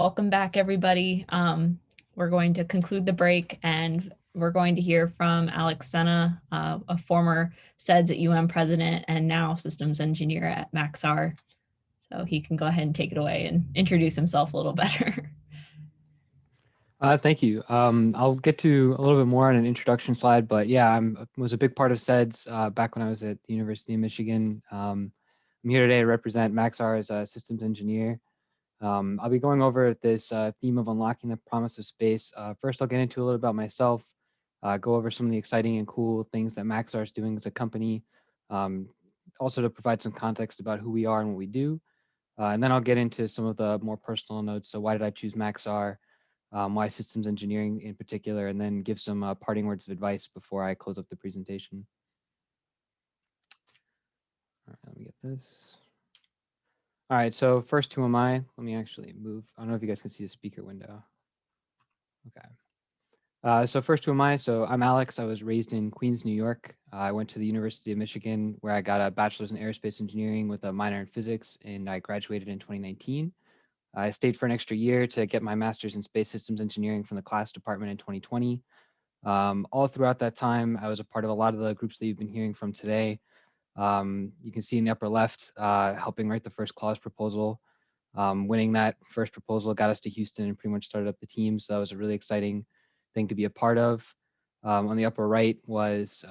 Welcome back, everybody. We're going to conclude the break and we're going to hear from Alex Sena, a former SEDS at UM president and now systems engineer at Maxar. So he can go ahead and take it away and introduce himself a little better. Thank you. I'll get to a little bit more on an introduction slide, but yeah, I was a big part of SEDS back when I was at the University of Michigan. I'm here today to represent Maxar as a systems engineer. I'll be going over this theme of unlocking the promise of space. First, I'll get into a little about myself, go over some of the exciting and cool things that Maxar is doing as a company, also to provide some context about who we are and what we do. And then I'll get into some of the more personal notes. So why did I choose Maxar? Why systems engineering in particular, and then give some parting words of advice before I close up the presentation. All right, let me get this. All right, so first, who am I? Let me actually move. I don't know if you guys can see the speaker window. Okay. So first, who am I? So I'm Alex. I was raised in Queens, New York. I went to the University of Michigan, where I got a bachelor's in aerospace engineering with a minor in physics, and I graduated in 2019. I stayed for an extra year to get my master's in space systems engineering from the class department in 2020. All throughout that time, I was a part of a lot of the groups that you've been hearing from today. You can see in the upper left, helping write the first clause proposal. Winning that first proposal got us to Houston and pretty much started up the team. So that was a really exciting thing to be a part of. On the upper right was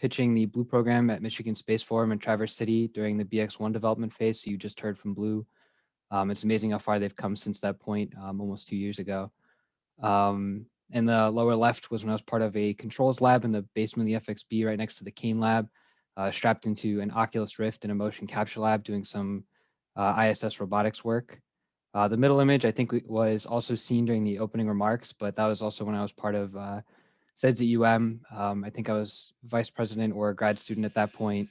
pitching the Blue program at Michigan Space Forum in Traverse City during the BX-1 development phase. So you just heard from Blue. It's amazing how far they've come since that point, almost 2 years ago. In the lower left was when I was part of a controls lab in the basement of the FXB right next to the Kane lab, strapped into an Oculus Rift and a motion capture lab doing some ISS robotics work. The middle image, I think, was also seen during the opening remarks, but that was also when I was part of SEDS at UM. I think I was vice president or a grad student at that point.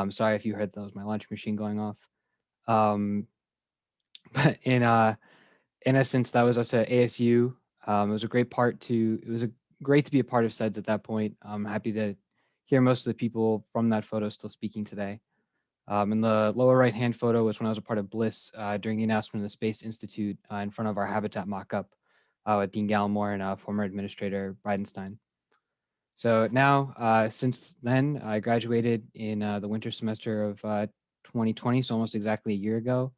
Sorry if you heard that was my lunch machine going off. But in essence, that was us at ASU. It was a great great to be a part of SEDS at that point. I'm happy to hear most of the people from that photo still speaking today. In the lower right-hand photo was when I was a part of BLiSS during the announcement of the Space Institute in front of our habitat mock-up with Dean Gallimore and former administrator Bridenstine. So now, since then, I graduated in the winter semester of 2020, so almost exactly a year ago.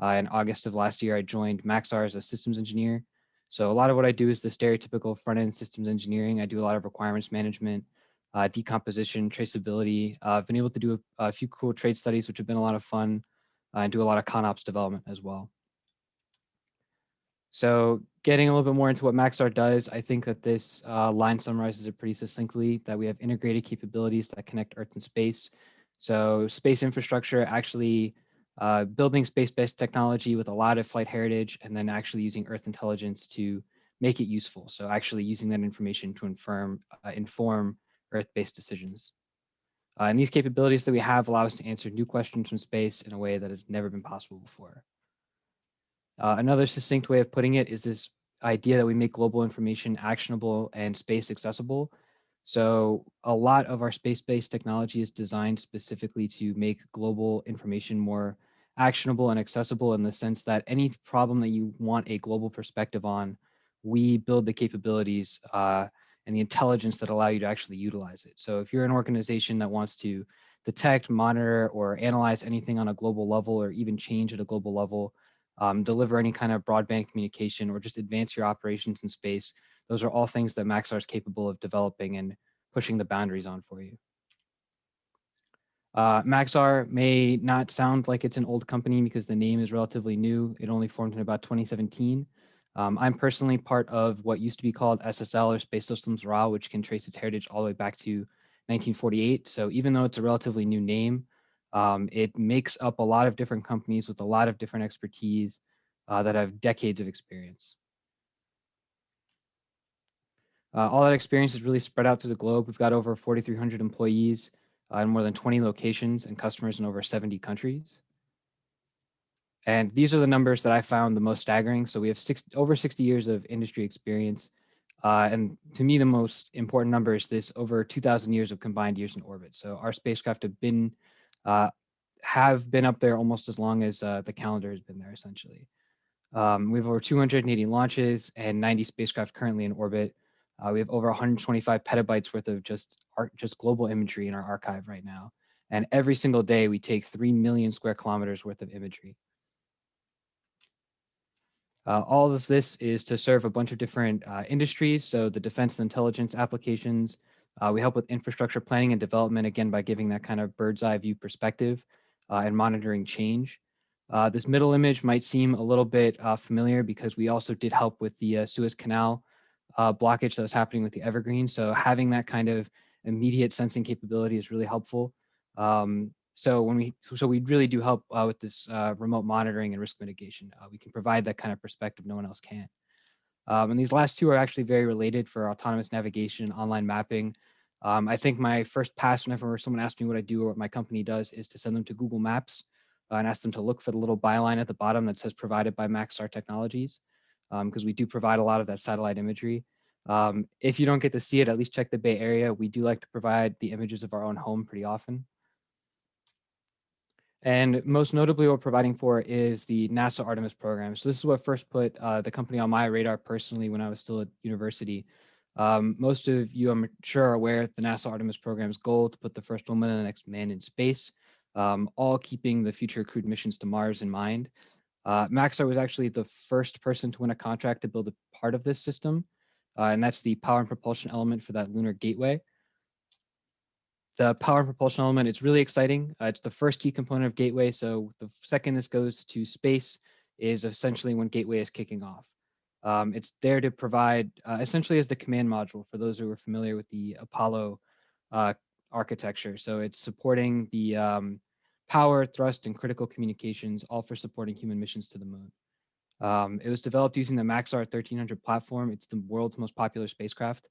In August of last year, I joined Maxar as a systems engineer. So a lot of what I do is the stereotypical front-end systems engineering. I do a lot of requirements management, decomposition, traceability. I've been able to do a few cool trade studies, which have been a lot of fun, and do a lot of ConOps development as well. So getting a little bit more into what Maxar does, I think that this line summarizes it pretty succinctly, that we have integrated capabilities that connect Earth and space. So space infrastructure, actually building space-based technology with a lot of flight heritage, and then actually using Earth intelligence to make it useful. So actually using that information to inform Earth-based decisions. And these capabilities that we have allow us to answer new questions from space in a way that has never been possible before. Another succinct way of putting it is this idea that we make global information actionable and space accessible. So a lot of our space-based technology is designed specifically to make global information more actionable and accessible in the sense that any problem that you want a global perspective on, we build the capabilities and the intelligence that allow you to actually utilize it. So if you're an organization that wants to detect, monitor, or analyze anything on a global level, or even change at a global level, deliver any kind of broadband communication, or just advance your operations in space, those are all things that Maxar is capable of developing and pushing the boundaries on for you. Maxar may not sound like it's an old company because the name is relatively new. It only formed in about 2017. I'm personally part of what used to be called SSL, or Space Systems Raw, which can trace its heritage all the way back to 1948. So even though it's a relatively new name, it makes up a lot of different companies with a lot of different expertise that have decades of experience. All that experience is really spread out through the globe. We've got over 4,300 employees in more than 20 locations and customers in over 70 countries. And these are the numbers that I found the most staggering. So we have over 60 years of industry experience. And to me, the most important number is this: over 2,000 years of combined years in orbit. So our spacecraft have been up there almost as long as the calendar has been there, essentially. We have over 280 launches and 90 spacecraft currently in orbit. We have over 125 petabytes worth of just global imagery in our archive right now. And every single day we take 3 million square kilometers worth of imagery. All of this is to serve a bunch of different industries. So the defense and intelligence applications, we help with infrastructure planning and development, again, by giving that kind of bird's eye view perspective and monitoring change. This middle image might seem a little bit familiar because we also did help with the Suez Canal blockage that was happening with the Evergreen. So having that kind of immediate sensing capability is really helpful. So we really do help with this remote monitoring and risk mitigation. We can provide that kind of perspective no one else can. And these last two are actually very related for autonomous navigation and online mapping. I think my first pass whenever someone asks me what I do or what my company does is to send them to Google Maps and ask them to look for the little byline at the bottom that says provided by Maxar Technologies, because we do provide a lot of that satellite imagery. If you don't get to see it, at least check the Bay Area. We do like to provide the images of our own home pretty often. And most notably, what we're providing for is the NASA Artemis program. So this is what first put the company on my radar personally when I was still at university. Most of you, I'm sure, are aware the NASA Artemis program's goal to put the first woman and the next man in space, all keeping the future crewed missions to Mars in mind. Maxar was actually the first person to win a contract to build a part of this system, and that's the power and propulsion element for that lunar gateway. The power and propulsion element, it's really exciting. It's the first key component of Gateway. So the second this goes to space is essentially when Gateway is kicking off. It's there to provide essentially as the command module for those who are familiar with the Apollo architecture. So it's supporting the power, thrust, and critical communications, all for supporting human missions to the moon. It was developed using the Maxar 1300 platform. It's the world's most popular spacecraft.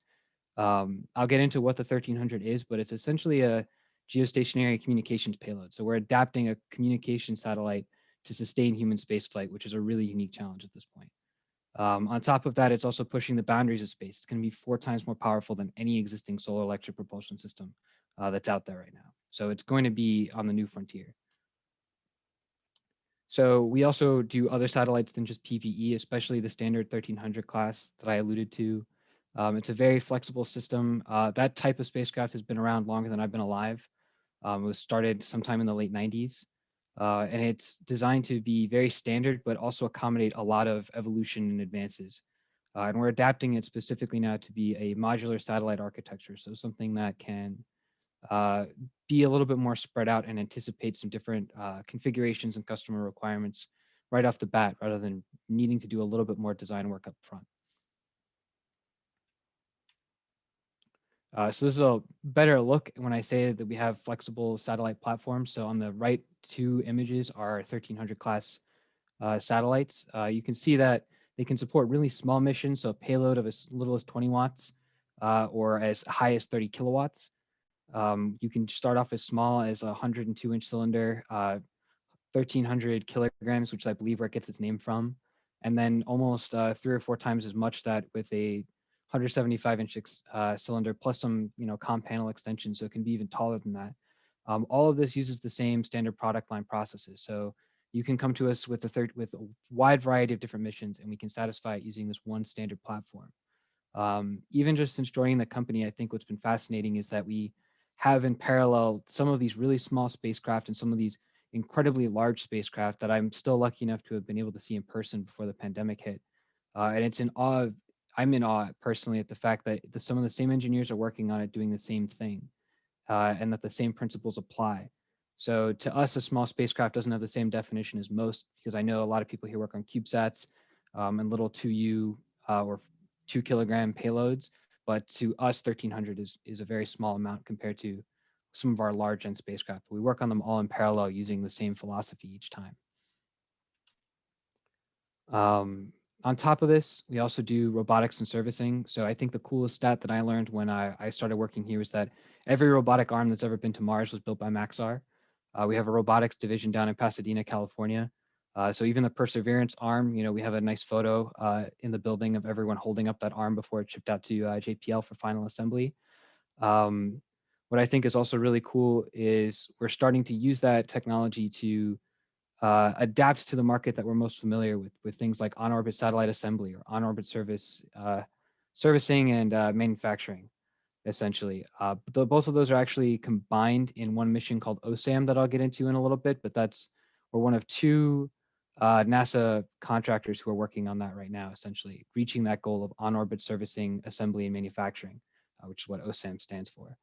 I'll get into what the 1300 is, but it's essentially a geostationary communications payload. So we're adapting a communication satellite to sustain human spaceflight, which is a really unique challenge at this point. On top of that, it's also pushing the boundaries of space. It's going to be 4 times more powerful than any existing solar electric propulsion system that's out there right now. So it's going to be on the new frontier. So we also do other satellites than just PVE, especially the standard 1300 class that I alluded to. It's a very flexible system. That type of spacecraft has been around longer than I've been alive. It was started sometime in the late 90s. And it's designed to be very standard, but also accommodate a lot of evolution and advances. And we're adapting it specifically now to be a modular satellite architecture. So something that can be a little bit more spread out and anticipate some different configurations and customer requirements right off the bat, rather than needing to do a little bit more design work up front. So this is a better look when I say that we have flexible satellite platforms. So on the right 2 images are 1300 class satellites. You can see that they can support really small missions, so a payload of as little as 20 watts or as high as 30 kilowatts. You can start off as small as a 102-inch cylinder, 1,300 kilograms, which I believe where it gets its name from, and then almost 3 or 4 times as much that with a 175-inch cylinder plus some comm panel extension, so it can be even taller than that. All of this uses the same standard product line processes. So you can come to us with a wide variety of different missions, and we can satisfy it using this one standard platform. Even just since joining the company, I think what's been fascinating is that we have in parallel some of these really small spacecraft and some of these incredibly large spacecraft that I'm still lucky enough to have been able to see in person before the pandemic hit. And it's in awe of, I'm in awe personally at the fact that some of the same engineers are working on it doing the same thing and that the same principles apply. So to us, a small spacecraft doesn't have the same definition as most, because I know a lot of people here work on CubeSats and little 2U or 2 kilogram payloads, but to us, 1300 is a very small amount compared to some of our large end spacecraft. We work on them all in parallel using the same philosophy each time. On top of this, we also do robotics and servicing. So I think the coolest stat that I learned when I started working here was that every robotic arm that's ever been to Mars was built by Maxar. We have a robotics division down in Pasadena, California. So even the Perseverance arm, we have a nice photo in the building of everyone holding up that arm before it shipped out to JPL for final assembly. What I think is also really cool is we're starting to use that technology to adapt to the market that we're most familiar with things like on-orbit satellite assembly or on-orbit servicing and manufacturing, essentially. Both of those are actually combined in one mission called OSAM that I'll get into in a little bit, but we're one of two NASA contractors who are working on that right now, essentially reaching that goal of on-orbit servicing, assembly, and manufacturing, which is what OSAM stands for.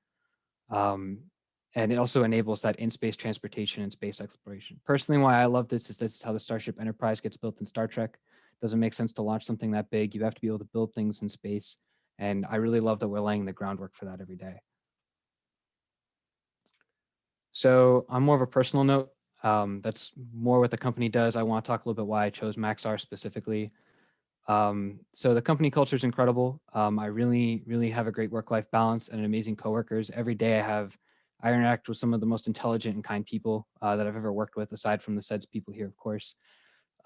And it also enables that in-space transportation and space exploration. Personally, why I love this is how the Starship Enterprise gets built in Star Trek. It doesn't make sense to launch something that big. You have to be able to build things in space. And I really love that we're laying the groundwork for that every day. So on more of a personal note, that's more what the company does. I want to talk a little bit why I chose Maxar specifically. So the company culture is incredible. I really have a great work-life balance and amazing coworkers. Every day I interact with some of the most intelligent and kind people that I've ever worked with, aside from the SEDS people here, of course.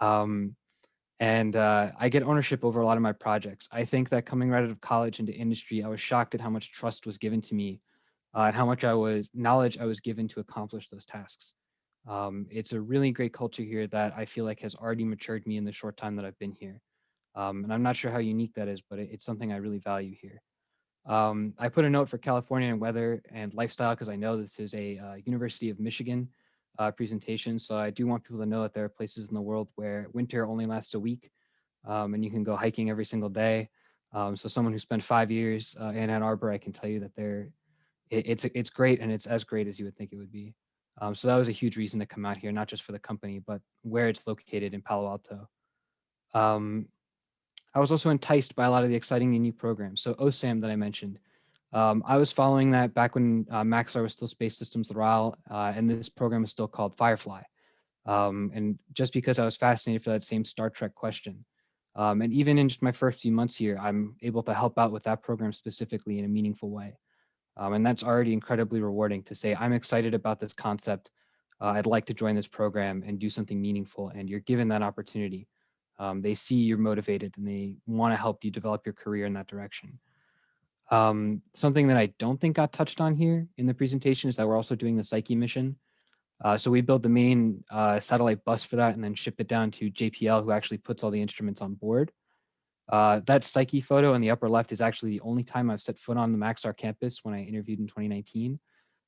And I get ownership over a lot of my projects. I think that coming right out of college into industry, I was shocked at how much trust was given to me and how much knowledge I was given to accomplish those tasks. It's a really great culture here that I feel like has already matured me in the short time that I've been here. And I'm not sure how unique that is, but it's something I really value here. I put a note for California and weather and lifestyle because I know this is a University of Michigan presentation. So I do want people to know that there are places in the world where winter only lasts a week and you can go hiking every single day. So someone who spent 5 years in Ann Arbor, I can tell you that it's great, and it's as great as you would think it would be. So that was a huge reason to come out here, not just for the company, but where it's located in Palo Alto. I was also enticed by a lot of the exciting and new programs. So OSAM that I mentioned, I was following that back when Maxar was still Space Systems Loral, and this program is still called Firefly. And just because I was fascinated for that same Star Trek question. And even in just my first few months here, I'm able to help out with that program specifically in a meaningful way. And that's already incredibly rewarding to say, I'm excited about this concept. I'd like to join this program and do something meaningful. And you're given that opportunity. They see you're motivated and they want to help you develop your career in that direction. Something that I don't think got touched on here in the presentation is that we're also doing the Psyche mission. So we build the main satellite bus for that and then ship it down to JPL, who actually puts all the instruments on board. That Psyche photo in the upper left is actually the only time I've set foot on the Maxar campus when I interviewed in 2019.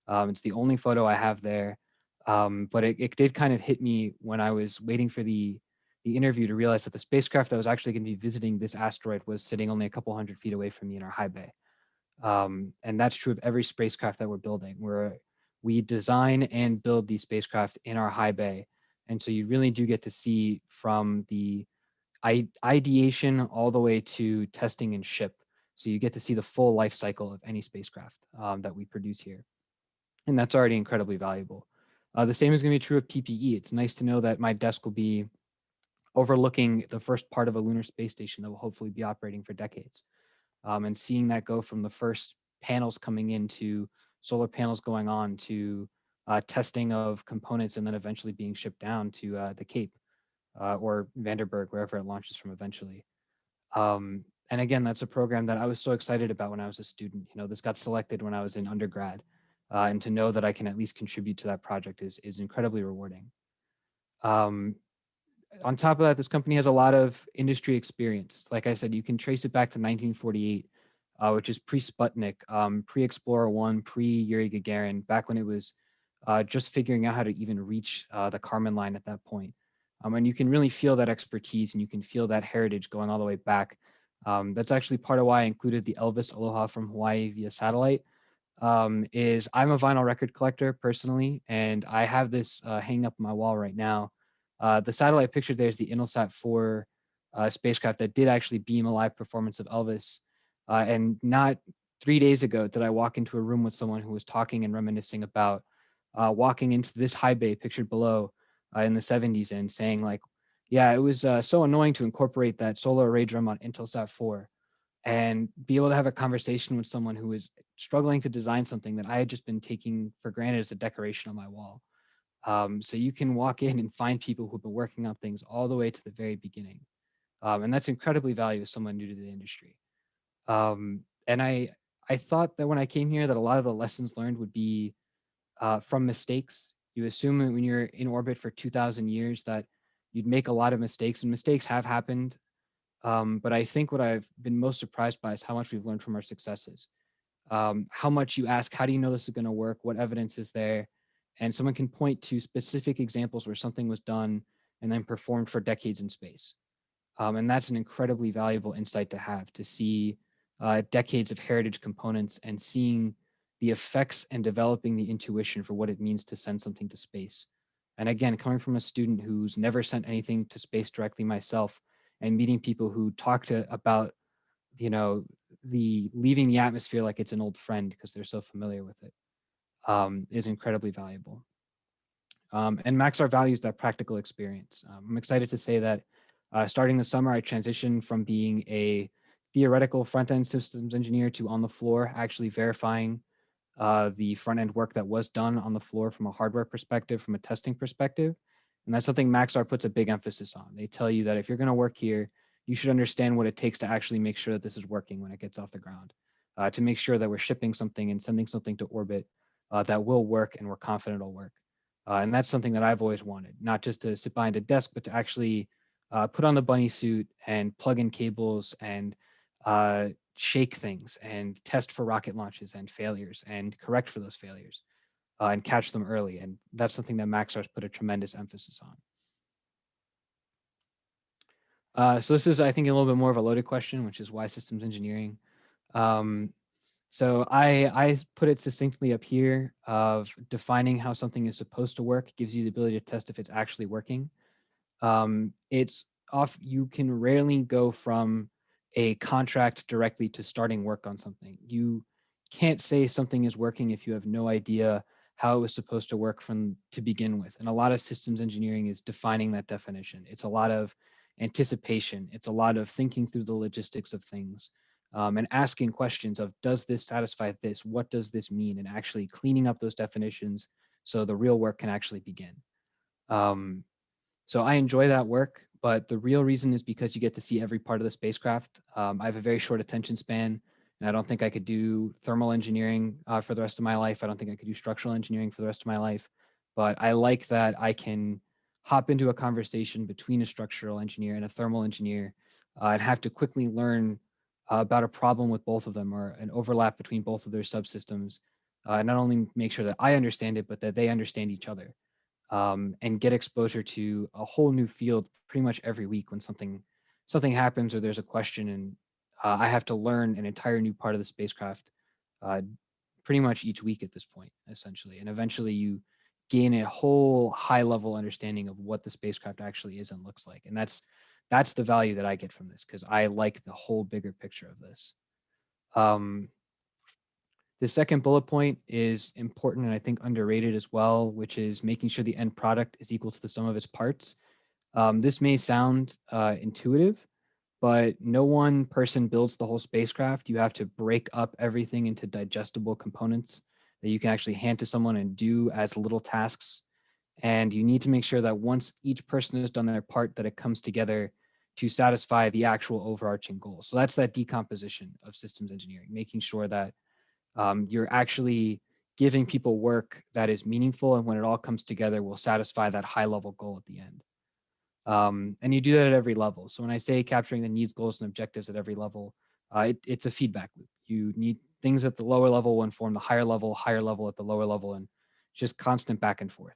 It's the only photo I have there. But it did kind of hit me when I was waiting for the interview to realize that the spacecraft that was actually going to be visiting this asteroid was sitting only a couple hundred feet away from me in our high bay. And that's true of every spacecraft that we're building. We design and build these spacecraft in our high bay. And so you really do get to see from the ideation all the way to testing and ship. So you get to see the full life cycle of any spacecraft that we produce here. And that's already incredibly valuable. The same is going to be true of PPE. It's nice to know that my desk will be overlooking the first part of a lunar space station that will hopefully be operating for decades. And seeing that go from the first panels coming in to solar panels going on to testing of components and then eventually being shipped down to the Cape or Vandenberg, wherever it launches from eventually. And again, that's a program that I was so excited about when I was a student. You know, this got selected when I was in undergrad. And to know that I can at least contribute to that project is incredibly rewarding. On top of that, this company has a lot of industry experience. Like I said, you can trace it back to 1948, which is pre-Sputnik, pre-Explorer 1, pre-Yuri Gagarin, back when it was just figuring out how to even reach the Kármán line at that point. And you can really feel that expertise and you can feel that heritage going all the way back. That's actually part of why I included the Elvis Aloha from Hawaii via satellite. Is I'm a vinyl record collector personally, and I have this hanging up on my wall right now. The satellite picture there is the Intelsat 4 spacecraft that did actually beam a live performance of Elvis. And not 3 days ago did I walk into a room with someone who was talking and reminiscing about walking into this high bay pictured below in the 70s and saying like, yeah, it was so annoying to incorporate that solar array drum on Intelsat 4 and be able to have a conversation with someone who was struggling to design something that I had just been taking for granted as a decoration on my wall. So you can walk in and find people who've been working on things all the way to the very beginning. And that's incredibly valuable as someone new to the industry. And I thought that when I came here that a lot of the lessons learned would be from mistakes. You assume that when you're in orbit for 2,000 years that you'd make a lot of mistakes, and mistakes have happened. But I think what I've been most surprised by is how much we've learned from our successes. How much you ask, how do you know this is going to work? What evidence is there? And someone can point to specific examples where something was done and then performed for decades in space. And that's an incredibly valuable insight to have, to see decades of heritage components and seeing the effects and developing the intuition for what it means to send something to space. And again, coming from a student who's never sent anything to space directly myself, and meeting people who talk about, the leaving the atmosphere like it's an old friend because they're so familiar with it, is incredibly valuable. And Maxar values that practical experience. I'm excited to say that starting the summer, I transitioned from being a theoretical front-end systems engineer to on the floor, actually verifying the front-end work that was done on the floor from a hardware perspective, from a testing perspective. And that's something Maxar puts a big emphasis on. They tell you that if you're going to work here, you should understand what it takes to actually make sure that this is working when it gets off the ground, to make sure that we're shipping something and sending something to orbit that will work and we're confident it'll work. And that's something that I've always wanted, not just to sit behind a desk, but to actually put on the bunny suit and plug in cables and shake things and test for rocket launches and failures and correct for those failures and catch them early. And that's something that Maxar's put a tremendous emphasis on. So this is, I think, a little bit more of a loaded question, which is why systems engineering? So I put it succinctly up here of defining how something is supposed to work gives you the ability to test if it's actually working. It's off. You can rarely go from a contract directly to starting work on something. You can't say something is working if you have no idea how it was supposed to work from to begin with. And a lot of systems engineering is defining that definition. It's a lot of anticipation. It's a lot of thinking through the logistics of things, and asking questions of, does this satisfy this? What does this mean? And actually cleaning up those definitions so the real work can actually begin. So I enjoy that work, but the real reason is because you get to see every part of the spacecraft. I have a very short attention span, and I don't think I could do thermal engineering for the rest of my life. I don't think I could do structural engineering for the rest of my life, but I like that I can hop into a conversation between a structural engineer and a thermal engineer and have to quickly learn about a problem with both of them or an overlap between both of their subsystems. Not only make sure that I understand it, but that they understand each other. And get exposure to a whole new field pretty much every week when something happens or there's a question, and I have to learn an entire new part of the spacecraft pretty much each week at this point, essentially. And eventually you gain a whole high level understanding of what the spacecraft actually is and looks like. And that's the value that I get from this, because I like the whole bigger picture of this. The second bullet point is important and I think underrated as well, which is making sure the end product is equal to the sum of its parts. This may sound intuitive, but no one person builds the whole spacecraft. You have to break up everything into digestible components that you can actually hand to someone and do as little tasks. And you need to make sure that once each person has done their part, that it comes together to satisfy the actual overarching goal. So that's that decomposition of systems engineering, making sure that you're actually giving people work that is meaningful, and when it all comes together will satisfy that high level goal at the end. And you do that at every level. So when I say capturing the needs, goals, and objectives at every level, it's a feedback loop. You need things at the lower level will inform the higher level at the lower level, and just constant back and forth,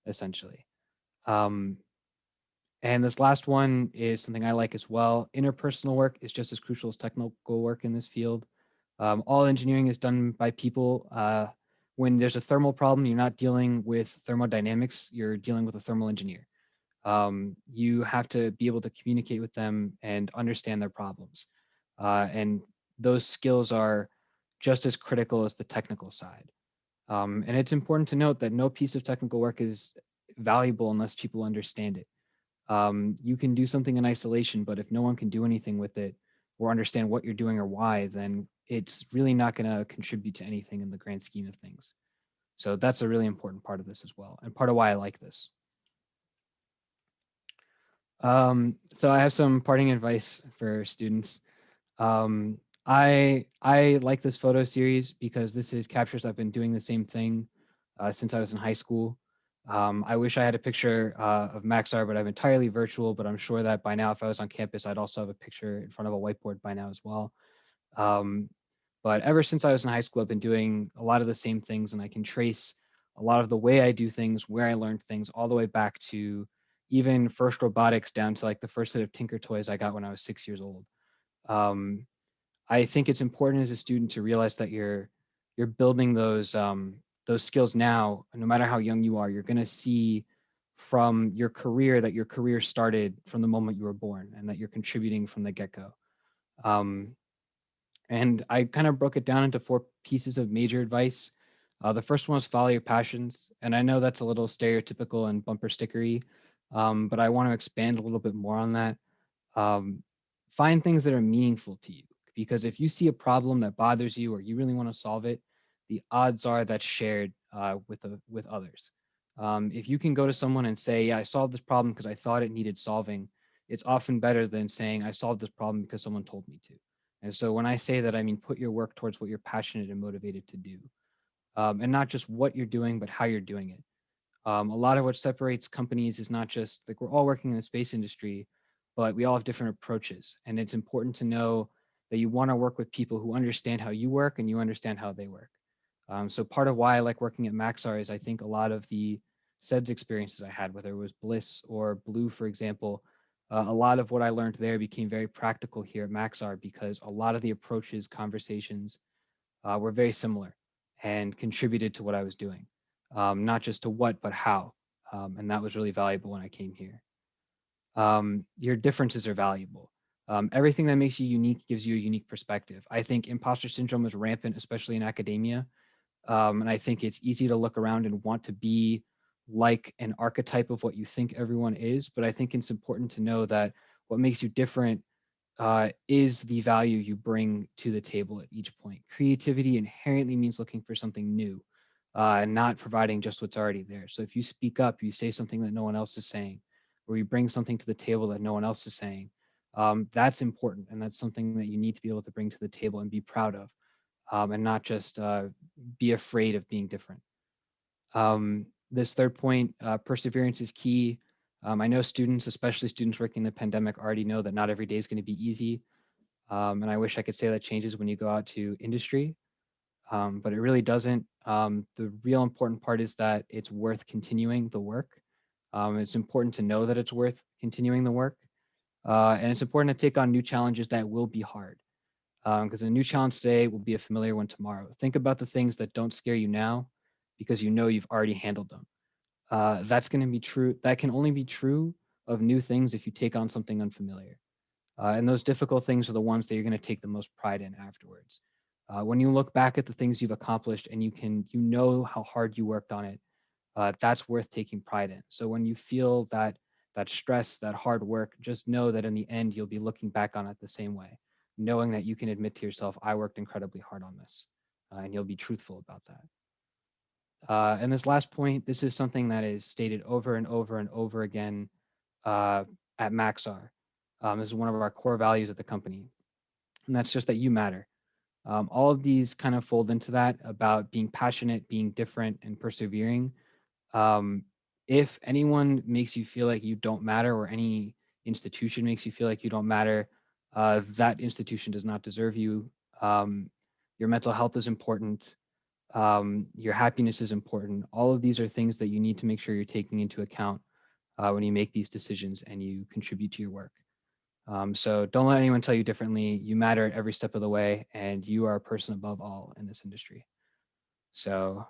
essentially. And this last one is something I like as well. Interpersonal work is just as crucial as technical work in this field. All engineering is done by people. When there's a thermal problem, you're not dealing with thermodynamics, you're dealing with a thermal engineer. You have to be able to communicate with them and understand their problems. And those skills are just as critical as the technical side. And it's important to note that no piece of technical work is valuable unless people understand it. You can do something in isolation, but if no one can do anything with it or understand what you're doing or why, then it's really not going to contribute to anything in the grand scheme of things. So that's a really important part of this as well, and part of why I like this. So I have some parting advice for students. I like this photo series because this is captures I've been doing the same thing since I was in high school. I wish I had a picture of Maxar, but I'm entirely virtual, but I'm sure that by now, if I was on campus, I'd also have a picture in front of a whiteboard by now as well. Um, but ever since I was in high school, I've been doing a lot of the same things, and I can trace a lot of the way I do things, where I learned things, all the way back to even first robotics down to like the first set of Tinker toys I got when I was 6 years old. Um, I think it's important as a student to realize that you're building those skills now. No matter how young you are, you're going to see from your career that your career started from the moment you were born, and that you're contributing from the get-go. Um, and I kind of broke it down into 4 pieces of major advice. The first one was follow your passions, and I know that's a little stereotypical and bumper stickery, but I want to expand a little bit more on that. um, Find things that are meaningful to you, because if you see a problem that bothers you or you really want to solve it, the odds are that's shared with others. If you can go to someone and say, yeah, I solved this problem because I thought it needed solving, it's often better than saying I solved this problem because someone told me to. And so when I say that, I mean put your work towards what you're passionate and motivated to do, and not just what you're doing but how you're doing it. A lot of what separates companies is not just like we're all working in the space industry, but we all have different approaches. And it's important to know that you want to work with people who understand how you work and you understand how they work. So part of why I like working at Maxar is I think a lot of the SEDS experiences I had, whether it was BLiSS or Blue, for example, a lot of what I learned there became very practical here at Maxar because a lot of the approaches, conversations were very similar and contributed to what I was doing, not just to what, but how. And that was really valuable when I came here. Your differences are valuable. Everything that makes you unique gives you a unique perspective. I think imposter syndrome is rampant, especially in academia. And I think it's easy to look around and want to be like an archetype of what you think everyone is. But I think it's important to know that what makes you different is the value you bring to the table at each point. Creativity inherently means looking for something new, and not providing just what's already there. So if you speak up, you say something that no one else is saying, or you bring something to the table that no one else is saying, that's important. And that's something that you need to be able to bring to the table and be proud of, and not just be afraid of being different. This third point, perseverance is key. I know students, especially students working in the pandemic, already know that not every day is going to be easy. And I wish I could say that changes when you go out to industry, but it really doesn't. The real important part is that it's worth continuing the work. It's important to know that it's worth continuing the work. And it's important to take on new challenges that will be hard, because a new challenge today will be a familiar one tomorrow. Think about the things that don't scare you now because you know you've already handled them. That's going to be true. That can only be true of new things if you take on something unfamiliar. And those difficult things are the ones that you're going to take the most pride in afterwards. When you look back at the things you've accomplished and you know how hard you worked on it, that's worth taking pride in. So when you feel that stress, that hard work, just know that in the end you'll be looking back on it the same way, knowing that you can admit to yourself, I worked incredibly hard on this, and you'll be truthful about that. And this last point, this is something that is stated over and over and over again uh, at Maxar. This is one of our core values at the company, and that's just that you matter. All of these kind of fold into that about being passionate, being different, and persevering. Um, if anyone makes you feel like you don't matter, or any institution makes you feel like you don't matter, that institution does not deserve you. Um, your mental health is important. Your happiness is important. All of these are things that you need to make sure you're taking into account when you make these decisions and you contribute to your work. So don't let anyone tell you differently. You matter at every step of the way, and you are a person above all in this industry. So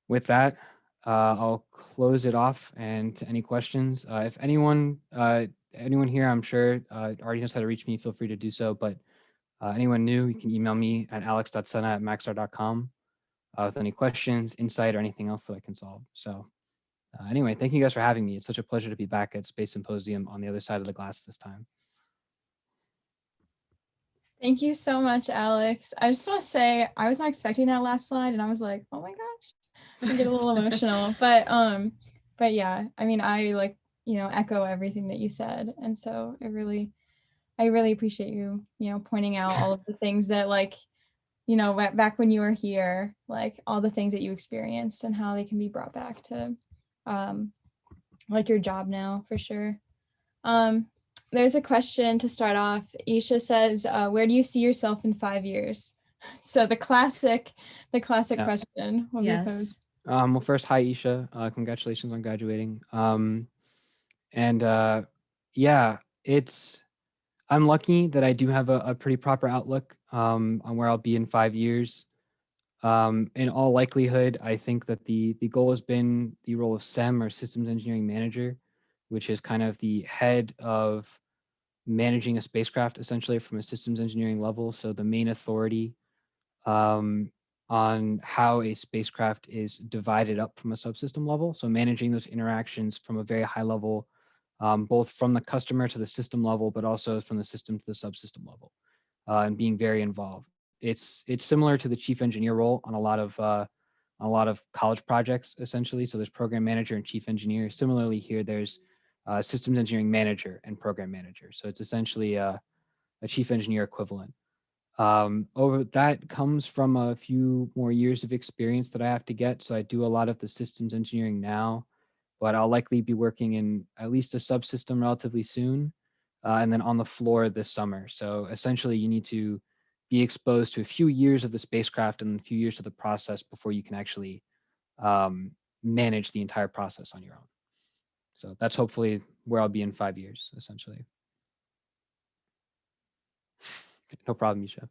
with that, I'll close it off. And to any questions, if anyone here, I'm sure already knows how to reach me, feel free to do so. But anyone new, you can email me at alex.sena@maxar.com with any questions, insight, or anything else that I can solve. So anyway, thank you guys for having me. It's such a pleasure to be back at Space Symposium on the other side of the glass this time. Thank you so much, Alex. I just want to say I was not expecting that last slide, and I was like, oh my gosh, I get a little emotional. But yeah, I mean, I like, echo everything that you said. And so I really appreciate you, pointing out all of the things that like you know, back when you were here, like all the things that you experienced and how they can be brought back to like your job now for sure. There's a question to start off. Isha says, where do you see yourself in 5 years? So the classic Yeah. question will be Yes. posed. Well, first, hi, Isha. Congratulations on graduating. Yeah, I'm lucky that I do have a pretty proper outlook on where I'll be in 5 years. In all likelihood, I think that the goal has been the role of SEM, or Systems Engineering Manager, which is kind of the head of managing a spacecraft essentially from a systems engineering level. So the main authority on how a spacecraft is divided up from a subsystem level. So managing those interactions from a very high level, both from the customer to the system level, but also from the system to the subsystem level, and being very involved. It's similar to the chief engineer role on a lot of college projects, essentially. So there's program manager and chief engineer. Similarly here, there's systems engineering manager and program manager. So it's essentially a chief engineer equivalent. Over that comes from a few more years of experience that I have to get. So I do a lot of the systems engineering now, but I'll likely be working in at least a subsystem relatively soon, and then on the floor this summer. So essentially you need to be exposed to a few years of the spacecraft and a few years of the process before you can actually manage the entire process on your own. So that's hopefully where I'll be in 5 years, essentially. No problem, Misha.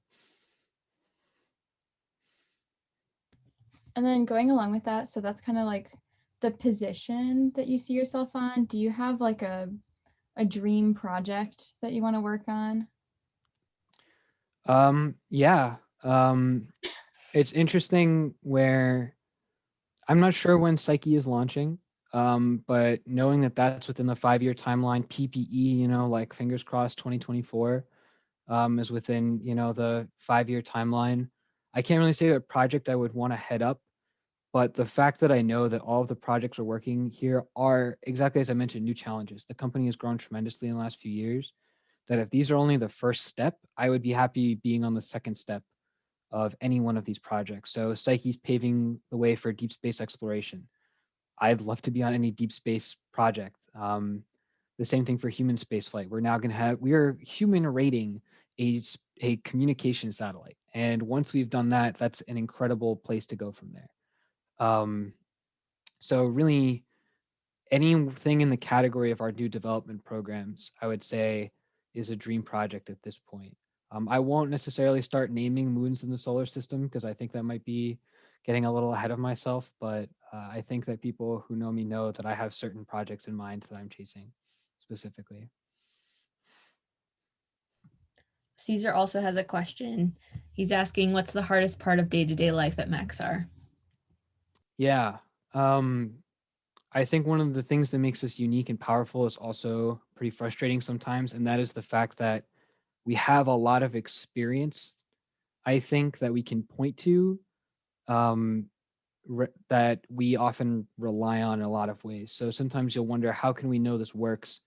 And then going along with that, so that's kind of like the position that you see yourself on. Do you have like a dream project that you want to work on? Yeah. It's interesting where I'm not sure when Psyche is launching, but knowing that that's within the 5-year timeline, PPE, like fingers crossed, 2024 is within, the 5-year timeline. I can't really say what project I would want to head up, but the fact that I know that all of the projects we're working here are, exactly as I mentioned, new challenges. The company has grown tremendously in the last few years, that if these are only the first step, I would be happy being on the second step of any one of these projects. So Psyche's paving the way for deep space exploration. I'd love to be on any deep space project. The same thing for human spaceflight. We are human rating a communication satellite. And once we've done that, that's an incredible place to go from there. So really anything in the category of our new development programs, I would say is a dream project at this point. I won't necessarily start naming moons in the solar system because I think that might be getting a little ahead of myself, but I think that people who know me know that I have certain projects in mind that I'm chasing specifically. Caesar also has a question. He's asking, what's the hardest part of day-to-day life at Maxar? Yeah. I think one of the things that makes us unique and powerful is also pretty frustrating sometimes, and that is the fact that we have a lot of experience, I think, that we can point to, that we often rely on in a lot of ways. So sometimes you'll wonder, how can we know this works?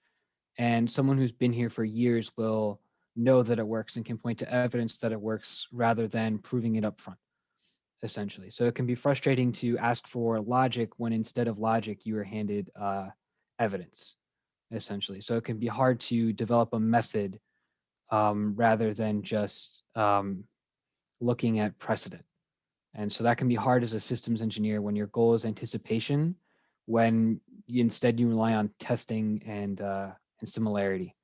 And someone who's been here for years will know that it works and can point to evidence that it works rather than proving it up front, essentially. So it can be frustrating to ask for logic when instead of logic, you are handed evidence, essentially. So it can be hard to develop a method rather than just looking at precedent. And so that can be hard as a systems engineer when your goal is anticipation, when instead you rely on testing and similarity.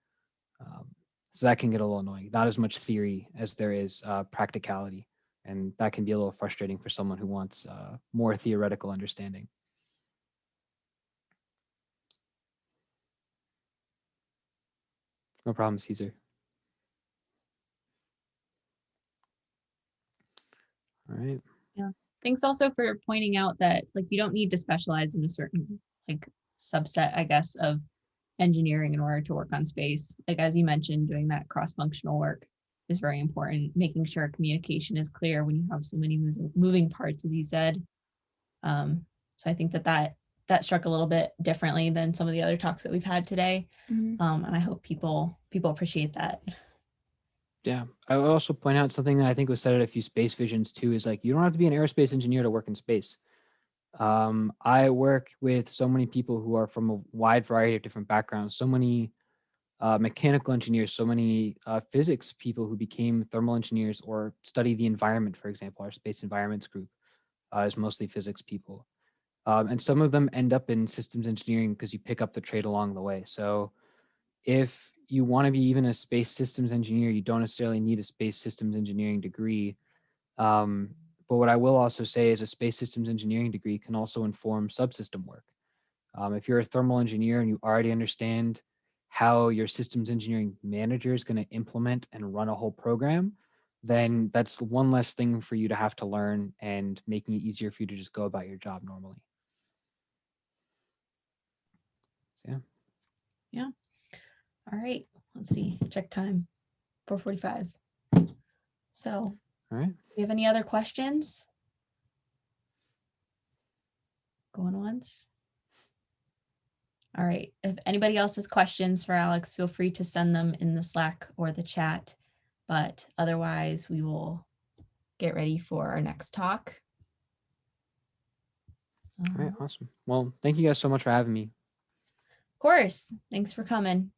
So that can get a little annoying. Not as much theory as there is practicality. And that can be a little frustrating for someone who wants more theoretical understanding. No problem, Caesar. All right. Yeah. Thanks also for pointing out that like you don't need to specialize in a certain like subset, I guess, of engineering in order to work on space. Like as you mentioned, doing that cross-functional work is very important. Making sure communication is clear when you have so many moving parts, as you said. So I think that struck a little bit differently than some of the other talks that we've had today. Mm-hmm. And I hope people appreciate that. Yeah, I would also point out something that I think was said at a few space visions too, is like, you don't have to be an aerospace engineer to work in space. I work with so many people who are from a wide variety of different backgrounds, so many mechanical engineers, so many physics people who became thermal engineers or study the environment, for example. Our space environments group is mostly physics people. And some of them end up in systems engineering because you pick up the trade along the way. So if you want to be even a space systems engineer, you don't necessarily need a space systems engineering degree. But what I will also say is a space systems engineering degree can also inform subsystem work. If you're a thermal engineer and you already understand how your systems engineering manager is going to implement and run a whole program, then that's one less thing for you to have to learn and making it easier for you to just go about your job normally. So, yeah. Yeah. All right. Let's see. Check time. 4:45. So, All right. do you have any other questions? Going once. All right. If anybody else has questions for Alex, feel free to send them in the Slack or the chat. But otherwise, we will get ready for our next talk. All right. Awesome. Well, thank you guys so much for having me. Of course. Thanks for coming.